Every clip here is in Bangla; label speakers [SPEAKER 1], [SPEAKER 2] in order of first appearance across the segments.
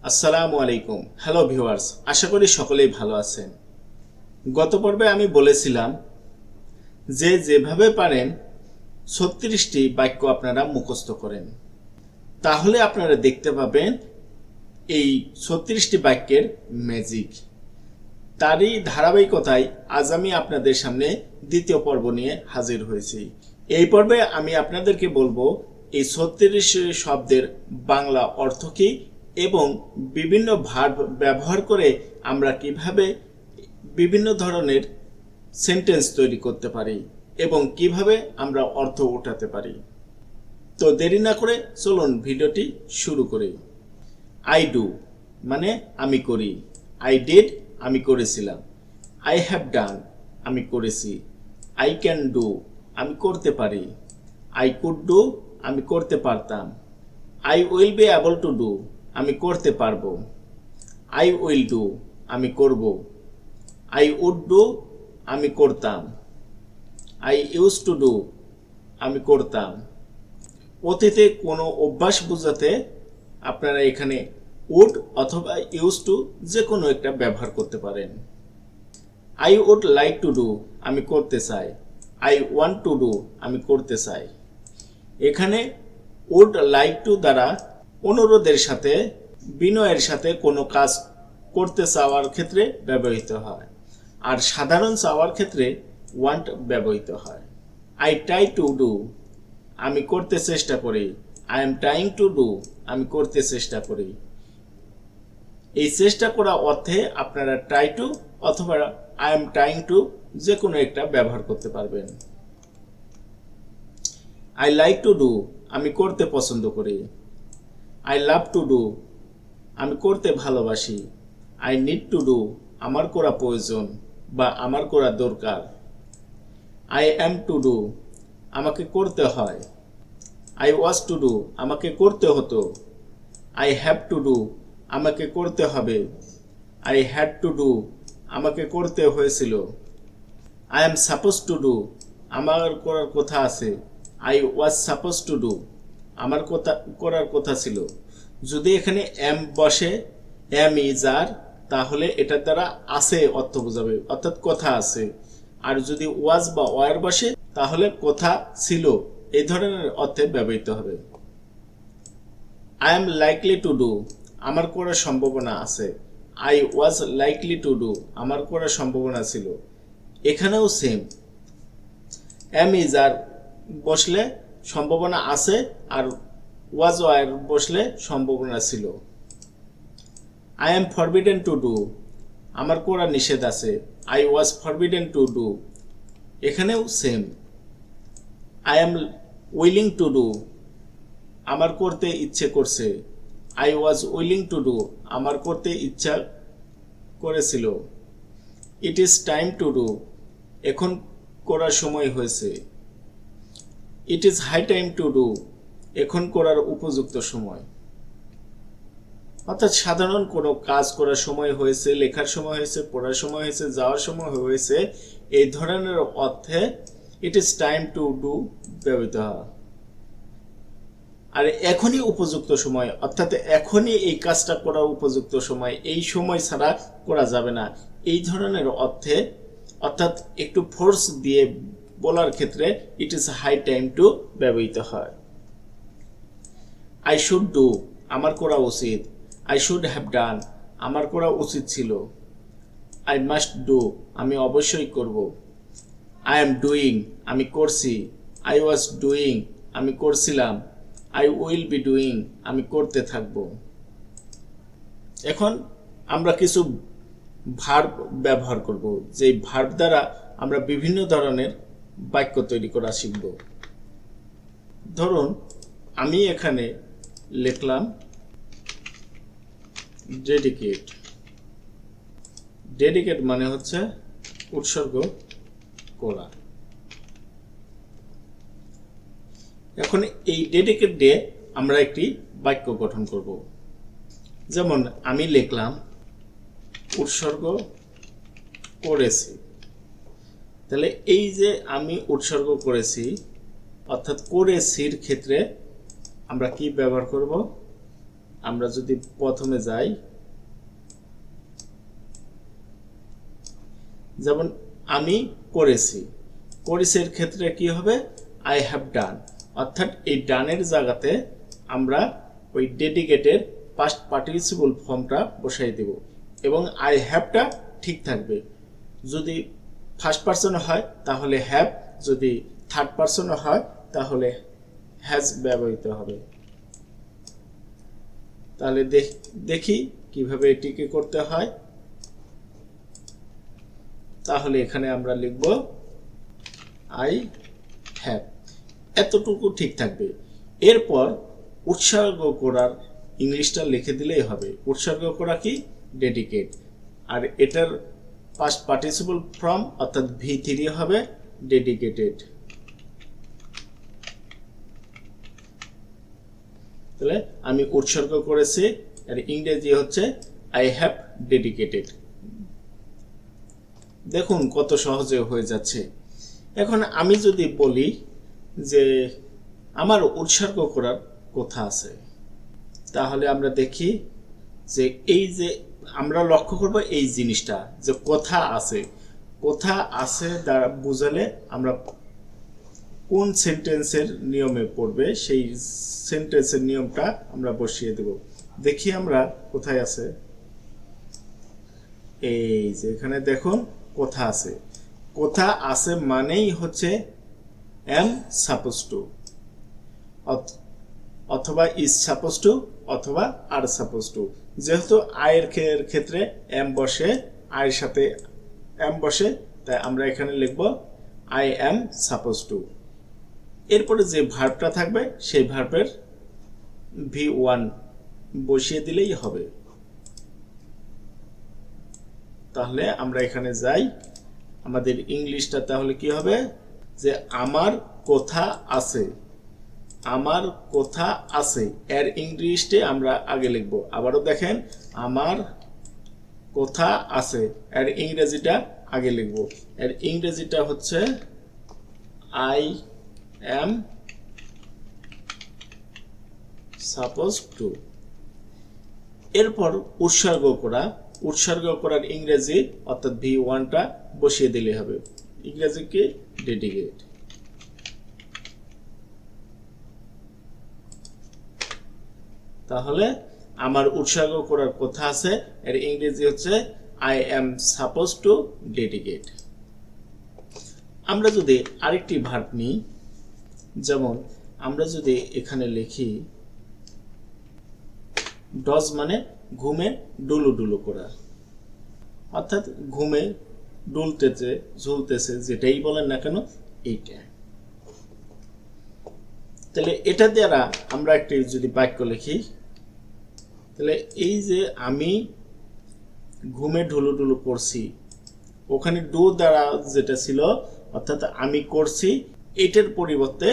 [SPEAKER 1] আসসালামু আলাইকুম। হ্যালো ভিউয়ার্স, আশা করি সকলেই ভালো আছেন। গত পর্বে আমি বলেছিলাম যে যেভাবে পারেন ৩৬টি বাক্য আপনারা মুখস্থ করেন, তাহলে আপনারা দেখতে পাবেন এই ৩৬টি বাক্যের ম্যাজিক। তারই ধারাবাহিকতায় আজ আমি আপনাদের সামনে দ্বিতীয় পর্ব নিয়ে হাজির হয়েছি। এই পর্বে আমি আপনাদেরকে বলবো এই ৩৬ শব্দের বাংলা অর্থ কী এবং বিভিন্ন ভার্ব ব্যবহার করে আমরা কিভাবে বিভিন্ন ধরনের সেন্টেন্স তৈরি করতে পারি এবং কিভাবে আমরা অর্থ উঠাতে পারি। তো দেরি না করে চলুন ভিডিওটি শুরু করি। আই ডু মানে আমি করি। আই ডিড আমি করেছিলাম। আই হ্যাভ ডান আমি করেছি। আই ক্যান ডু আমি করতে পারি। আই কুড ডু আমি করতে পারতাম। I will be able to do আমি করতে পারবো। আই উইল ডু আমি করব। আই উড ডু আমি করতাম। আই ইউজ টু ডু আমি করতাম। অতীতে কোনো অভ্যাস বোঝাতে আপনারা এখানে উড অথবা ইউজ টু যে কোনো একটা ব্যবহার করতে পারেন। I would like to do আমি করতে চাই। আই ওয়ান্ট টু ডু আমি করতে চাই। এখানে উড লাইক টু দ্বারা অনুরোধের সাথে বিনয়ের সাথে কোনো কাজ করতে চাওয়ার ক্ষেত্রে ব্যবহৃত হয়, আর সাধারণ চাওয়ার ক্ষেত্রে ওয়ান্ট ব্যবহৃত হয়। আই ট্রাই টু ডু আমি করতে চেষ্টা করি। I am trying to do আমি করতে চেষ্টা করি। এই চেষ্টা করা অর্থে আপনারা ট্রাই টু অথবা আই এম ট্রাইং টু যে কোনো একটা ব্যবহার করতে পারবেন। আই লাইক টু ডু আমি করতে পছন্দ করি। আই লাভ টু ডু আমি করতে ভালোবাসি। আই নিড টু ডু আমার করা প্রয়োজন বা আমার করা দরকার। আই অ্যাম টু ডু আমাকে করতে হয়। আই ওয়াজ টু ডু আমাকে করতে হতো। আই হ্যাভ টু ডু আমাকে করতে হবে। আই হ্যাড টু ডু আমাকে করতে হয়েছিল। I am suppose two do আমার করার কথা আছে। I was suppose two do আমার কথা করার কথা ছিল। যদি এখানে এম বসে, এম ইজ আর, তাহলে এটার দ্বারা আছে অর্থ বোঝাবে, অর্থাৎ কথা আছে। আর যদি ওয়াজ বা ওয়ার বসে তাহলে কথা ছিল, এই ধরনের অর্থে ব্যবহৃত হবে। I M likely to do আমার করার সম্ভাবনা আছে। I was likely to do আমার করার সম্ভাবনা ছিল। এখানেও সেম, এম ইজ আর বসলে সম্ভাবনা আছে, আর ওয়াজ ওয়ার বসলে সম্ভাবনা ছিল। I am forbidden to do আমার করা নিষেধ আছে। I was forbidden to do এখানেও same. I am willing to do আমার করতে ইচ্ছে করছে। I was willing to do আমার করতে ইচ্ছা করেছিল। It is time to do এখন করার সময় হয়েছে। It is high time to do এখন করার উপযুক্ত সময়। অর্থাৎ সাধারণ কোনো কাজ করার সময় হয়েছে, লেখার সময় হয়েছে, পড়ার সময় হয়েছে, যাওয়ার সময় হয়েছে, এই ধরনের অর্থে ইট ইজ টাইম টু ডু ব্যবহৃত হয়। আর এখনই উপযুক্ত সময়, অর্থাৎ এখনই এই কাজটা করার উপযুক্ত সময়, এই সময় ছাড়া করা যাবে না, এই ধরনের অর্থে, অর্থাৎ একটু ফোর্স দিয়ে বলার ক্ষেত্রে it is high time to ব্যবহৃত হয়। আই শুড ডু আমার করা উচিত। আই শুড হ্যাভ ডান আমার করা উচিত ছিল। আই মাস্ট ডু আমি অবশ্যই করব। আই এম ডুইং আমি করছি। আই ওয়াজ ডুইং আমি করছিলাম। আই উইল বি ডুইং আমি করতে থাকব। এখন আমরা কিছু ভার্ব ব্যবহার করব, যে ভার্ব দ্বারা আমরা বিভিন্ন ধরনের বাক্য তৈরি করা শিখব। ধরুন আমি এখানে লিখলাম ডেডিকেট। ডেডিকেট মানে হচ্ছে উৎসর্গ করা। এখন এই ডেডিকেট দিয়ে আমরা একটি বাক্য গঠন করব। যেমন আমি লিখলাম উৎসর্গ করেছি। তাহলে এই যে আমি উৎসর্গ করেছি, অর্থাৎ করেছির ক্ষেত্রে আমরা কি ব্যবহার করব? আমরা যদি প্রথমে যাই, যেমন আমি করেছি, করেছের ক্ষেত্রে কি হবে, আই হ্যাভ ডান, অর্থাৎ এই ডানের জায়গাতে আমরা ওই ডেডিকেটের পাস্ট পার্টিসিপল ফর্মটা বসাই দেব এবং আই হ্যাভটা ঠিক থাকবে। যদি ফার্স্ট পারসন হয় তাহলে হ্যাভ, যদি থার্ড পারসন হয় তাহলে হ্যাজ ব্যবহৃত হবে। তাহলে দেখি কিভাবে এটিকে করতে হয়। তাহলে এখানে আমরা লিখব আই হ্যাভ, এতটুকু ঠিক থাকবে। এরপর উৎসর্গ করার ইংলিশটা লিখে দিলেই হবে। উৎসর্গ করা কি, ডেডিকেট, আর এটার পাস্ট পার্টিসিপল ফর্ম অর্থাৎ V3 হবে ডেডিকেটেড। তাহলে আমি উৎসর্গ করেছি, আর ইংরেজি হচ্ছে আই হ্যাভ ডেডিকেটেড। দেখুন কত সহজে হয়ে যাচ্ছে। এখন আমি যদি বলি যে আমার উৎসর্গ করার কথা আছে, তাহলে আমরা দেখি যে এই যে আমরা লক্ষ্য করব এই জিনিসটা যে কথা আছে, কথা আছে দ্বারা বোঝালে আমরা কোন সেন্টেন্সের নিয়মে পড়বে সেই সেন্টেন্সের নিয়মটা আমরা বসিয়ে দেব। দেখি আমরা কোথায় আছে, এই যে এখানে দেখুন কথা আছে। কথা আছে মানেই হচ্ছে am supposed to, অথবা is supposed to, অথবা are supposed to। যেহেতু আয়ের ক্ষেত্রে am বসে, আয়ের সাথে am বসে, তাই আমরা এখানে লিখব I am supposed to। এরপরে যে ভার্বটা থাকবে সেই ভার্বের V1 বসিয়ে দিলেই হবে। তাহলে আমরা এখানে যাই, আমাদের ইংলিশটা তাহলে কি হবে যে আমার কথা আছে, আমার কথা আছে, এর ইংলিশে আমরা আগে লিখব। আবারও দেখেন, আমার কথা আছে, এর ইংরেজিটা আগে লিখব। এর ইংরেজিটা হচ্ছে আই এম সাপোজড টু। এরপর উৎসর্গ করা, উৎসর্গ করার ইংরেজি অর্থাৎ V1টা বসিয়ে দিলে হবে। ইংরেজি কি, ডেডিকেট। তাহলে আমার উৎসর্গ করার কথা আছে, এর ইংরেজি হচ্ছে I am suppose two dedicate. আমরা যদি আরেকটি ভার্ব নিই, যেমন আমরা যদি এখানে লিখি ডজ মানে ঘুমে ডুলু ডুলু করা, অর্থাৎ ঘুমে ডুলতেছে, ঝুলতেছে, যেটাই বলেন না কেন এইটা। তাহলে এটা দ্বারা আমরা একটি যদি বাক্য লিখি, তাহলে এই যে আমি ঘুমে ঢুলু ঢুলু করছি, ওখানে ডু দ্বারা যেটা ছিল অর্থাৎ আমি করছি, এটার পরিবর্তে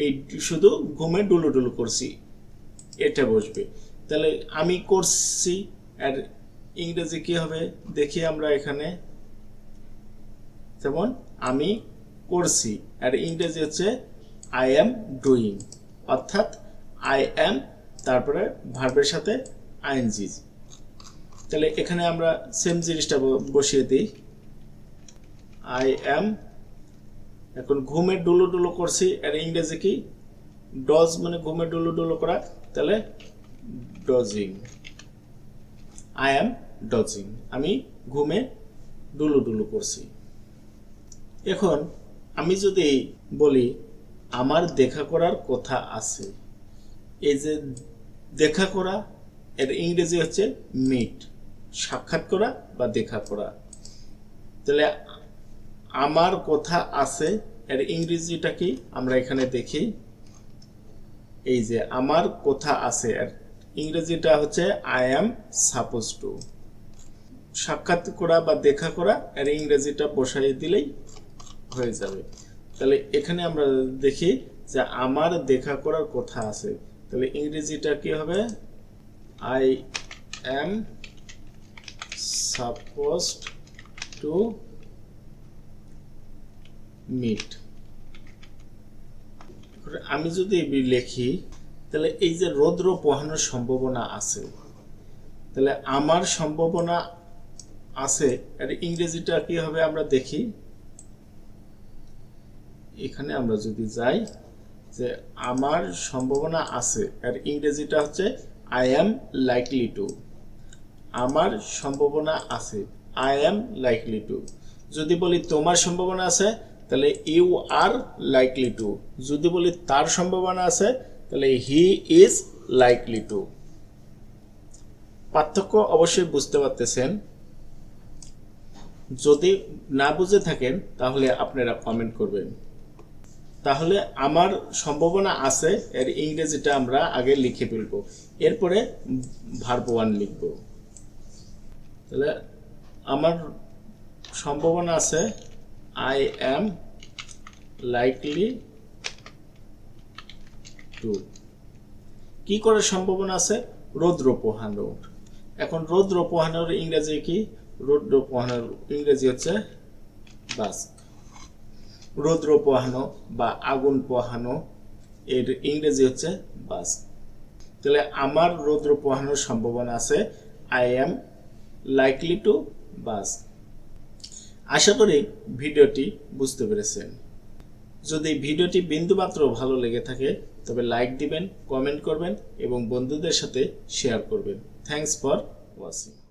[SPEAKER 1] এই শুধু ঘুমে ডুলু ডুলু করছি এটা বসবে। তাহলে আমি করছি আর ইংরেজি কি হবে দেখি আমরা এখানে, যেমন আমি করছি আর ইংরেজি হচ্ছে আই এম ডুইং, অর্থাৎ আই এম তারপরে ভার্বের সাথে আইএনজি। তাহলে এখানে আমরা সেম জিনিসটা বসিয়ে দিই, আই এম, এখন ঘুমে ডুলু ডুলু করছি আর ইংরেজি কি, ডজ মানে ঘুমে ডুলু ডুলু করা, তাহলে ডজিং, আই এম ডজিং, আমি ঘুমে ডুলু ডুলু করছি। এখন আমি যদি বলি আমার দেখা করার কথা আছে, এই যে দেখা করা এর ইংরেজি হচ্ছে মিট, সাক্ষাৎ করা বা দেখা করা। তাহলে আমার কথা আছে এর ইংরেজিটা কি আমরা এখানে দেখি, এই যে আমার কথা আছে এর ইংরেজিটা হচ্ছে আই এম সাপোজ টু। সাক্ষাৎ করা বা দেখা করা এর ইংরেজিটা বসাই দিলেই হয়ে যাবে। তাহলে এখানে আমরা দেখি যে আমার দেখা করার কথা আছে, তাহলে ইংরেজিটা কি হবে, I am supposed to meet. আমি যদি লিখি তাহলে এই যে রৌদ্র পোহানোর সম্ভাবনা আছে, তাহলে আমার সম্ভাবনা আছে এর ইংরেজিটা কি হবে আমরা দেখি। এখানে আমরা যদি যাই যে আমার সম্ভাবনা আছে এর ইংরেজিটা হচ্ছে আই অ্যাম লাইকলি টু। আমার সম্ভাবনা আছে, আই অ্যাম লাইকলি টু। যদি বলি তোমার সম্ভাবনা আছে, তাহলে ইউ আর লাইকলি টু। যদি বলি তার সম্ভাবনা আছে, তাহলে হি ইজ লাইকলি টু। পার্থক্য অবশ্যই বুঝতে পারতেছেন। যদি না বুঝে থাকেন তাহলে আপনারা কমেন্ট করবেন। তাহলে আমার সম্ভাবনা আছে এর ইংরেজিটা আমরা আগে লিখে ফেলব, এরপরে ভার্ব ওয়ান লিখব। তাহলে আমার সম্ভাবনা আছে আই অ্যাম লাইকলি টু। কি করার সম্ভাবনা আছে? রৌদ্র পোহানোর। এখন রৌদ্র পোহানোর ইংরেজি কি? রৌদ্র পোহানোর ইংরেজি হচ্ছে বাস্ক। রৌদ্র পোহানো বা আগুন পোহানো এর ইংরেজি হচ্ছে বাস্ক। তাহলে আমার রৌদ্র পোহানোর সম্ভাবনা আছে, আই অ্যাম লাইকলি টু বাস্ক। আশা করি ভিডিওটি বুঝতে পেরেছেন। যদি ভিডিওটি বিন্দুমাত্র ভালো লেগে থাকে তবে লাইক দিবেন, কমেন্ট করবেন এবং বন্ধুদের সাথে শেয়ার করবেন। Thanks for watching.